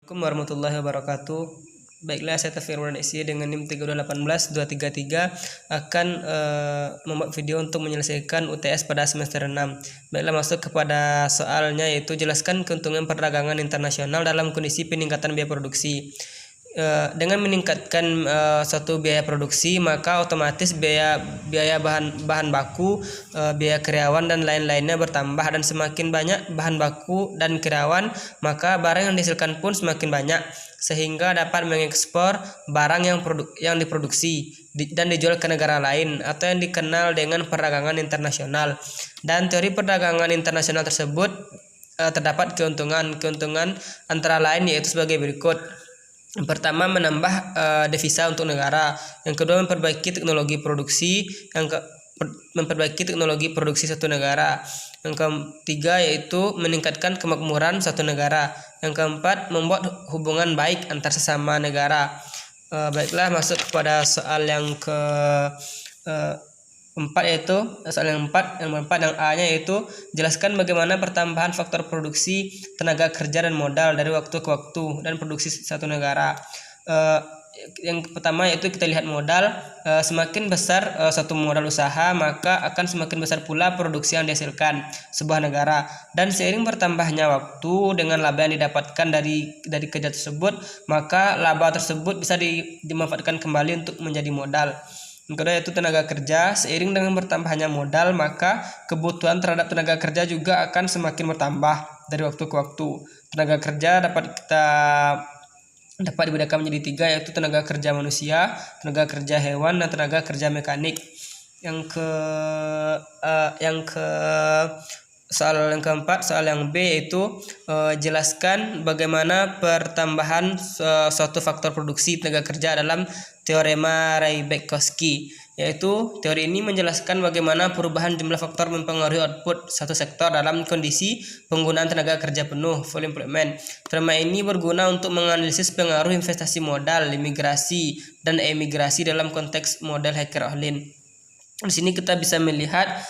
Assalamualaikum warahmatullahi wabarakatuh. Baiklah, saya Tafirwan SY dengan NIM 3218233 akan membuat video untuk menyelesaikan UTS pada semester 6. Baiklah, masuk kepada soalnya, yaitu jelaskan keuntungan perdagangan internasional dalam kondisi peningkatan biaya produksi. Dengan meningkatkan suatu biaya produksi, maka otomatis biaya bahan baku, biaya karyawan dan lain-lainnya bertambah, dan semakin banyak bahan baku dan karyawan, maka barang yang dihasilkan pun semakin banyak, sehingga dapat mengekspor barang yang diproduksi dan dijual ke negara lain, atau yang dikenal dengan perdagangan internasional. Dan teori perdagangan internasional tersebut terdapat keuntungan antara lain, yaitu sebagai berikut. Yang pertama, menambah devisa untuk negara. Yang kedua, memperbaiki teknologi produksi. Memperbaiki teknologi produksi satu negara. Yang ketiga, yaitu meningkatkan kemakmuran satu negara. Yang keempat, membuat hubungan baik antar sesama negara. Baiklah, masuk kepada soal yang keempat, yaitu soal yang keempat yang A-nya, yaitu jelaskan bagaimana pertambahan faktor produksi tenaga kerja dan modal dari waktu ke waktu dan produksi satu negara. Yang pertama, yaitu kita lihat modal. Semakin besar satu modal usaha, maka akan semakin besar pula produksi yang dihasilkan sebuah negara. Dan seiring bertambahnya waktu dengan laba yang didapatkan dari kerja tersebut, maka laba tersebut bisa dimanfaatkan kembali untuk menjadi modal. Yang kedua, yaitu tenaga kerja. Seiring dengan bertambahnya modal, maka kebutuhan terhadap tenaga kerja juga akan semakin bertambah dari waktu ke waktu. Tenaga kerja dapat dibedakan menjadi tiga, yaitu tenaga kerja manusia, tenaga kerja hewan, dan tenaga kerja mekanik. Soal yang keempat, soal yang B, yaitu jelaskan bagaimana pertambahan suatu faktor produksi tenaga kerja dalam teorema Raybeck-Koski. Yaitu teori ini menjelaskan bagaimana perubahan jumlah faktor mempengaruhi output satu sektor dalam kondisi penggunaan tenaga kerja penuh, full employment. Teorema ini berguna untuk menganalisis pengaruh investasi modal, imigrasi, dan emigrasi dalam konteks model Hacker-Ohlin. Di sini kita bisa melihat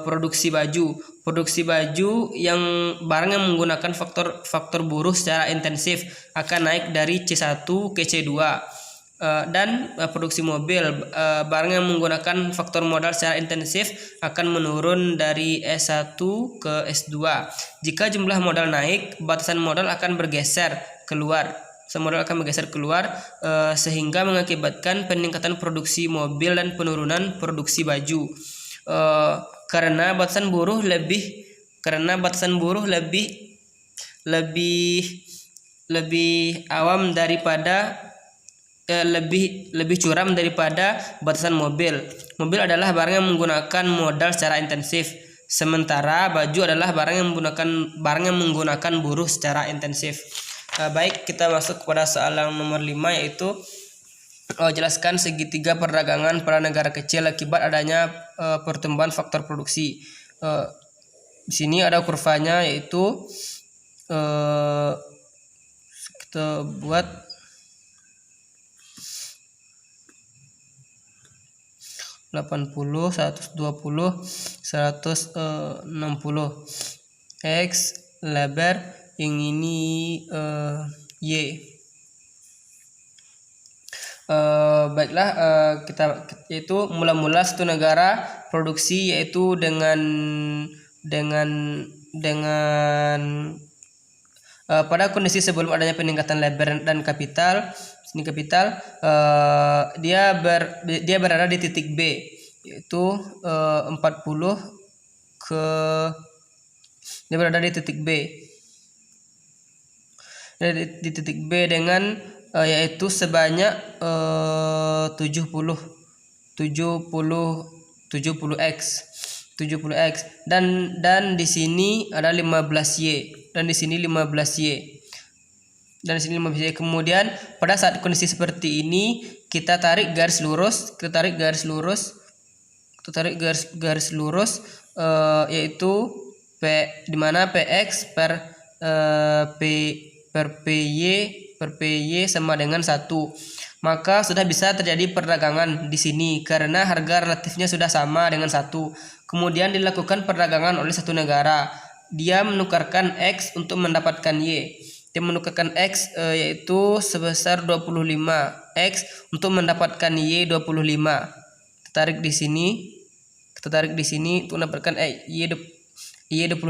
produksi baju yang barang yang menggunakan faktor buruh secara intensif akan naik dari C1 ke C2. Dan produksi mobil, barang yang menggunakan faktor modal secara intensif akan menurun dari S1 ke S2. Jika jumlah modal naik, batasan modal akan bergeser keluar. Sehingga mengakibatkan peningkatan produksi mobil dan penurunan produksi baju. Karena batasan buruh lebih awam daripada lebih curam daripada batasan mobil. Mobil adalah barang yang menggunakan modal secara intensif, sementara baju adalah barang yang menggunakan buruh secara intensif. Baik, kita masuk kepada soal yang nomor 5, yaitu jelaskan segitiga perdagangan pada negara kecil akibat adanya pertumbuhan faktor produksi. Di sini ada kurvanya, yaitu kita buat 80, 120, 160. X lebar, yang ini Y. Baiklah, yaitu mula-mula satu negara produksi, yaitu dengan pada kondisi sebelum adanya peningkatan lebar dan kapital. Sini kapital, dia berada di titik B, yaitu 40 ke dia berada di titik B. Di titik B dengan yaitu sebanyak 70x dan di sini ada 15y dan di sini 15y. Kemudian pada saat kondisi seperti ini, kita tarik garis lurus, yaitu P, di mana PX per PY sama dengan 1. Maka sudah bisa terjadi perdagangan di sini karena harga relatifnya sudah sama dengan 1. Kemudian dilakukan perdagangan oleh satu negara. Dia menukarkan X untuk mendapatkan Y. dia menukarkan X yaitu sebesar 25. X untuk mendapatkan Y 25. Kita tarik di sini untuk mendapatkan Y 25.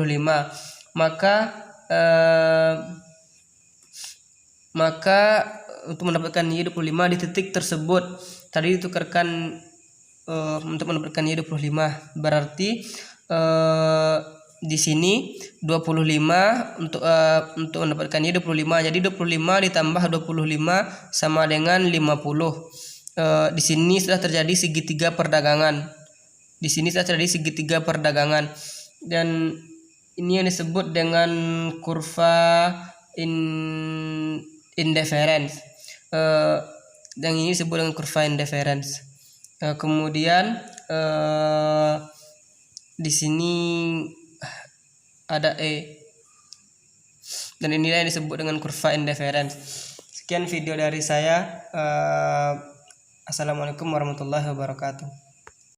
Maka untuk mendapatkan Y 25 di titik tersebut tadi ditukarkan untuk mendapatkan Y 25, berarti di sini 25 untuk mendapatkan Y 25. Jadi 25 ditambah 25 sama dengan 50. Di sini sudah terjadi segitiga perdagangan. Dan ini yang disebut dengan kurva indifference. Dan ini disebut dengan kurva indifference. Kemudian di sini ada dan inilah yang disebut dengan kurva indifference. Sekian video dari saya. Assalamualaikum warahmatullahi wabarakatuh.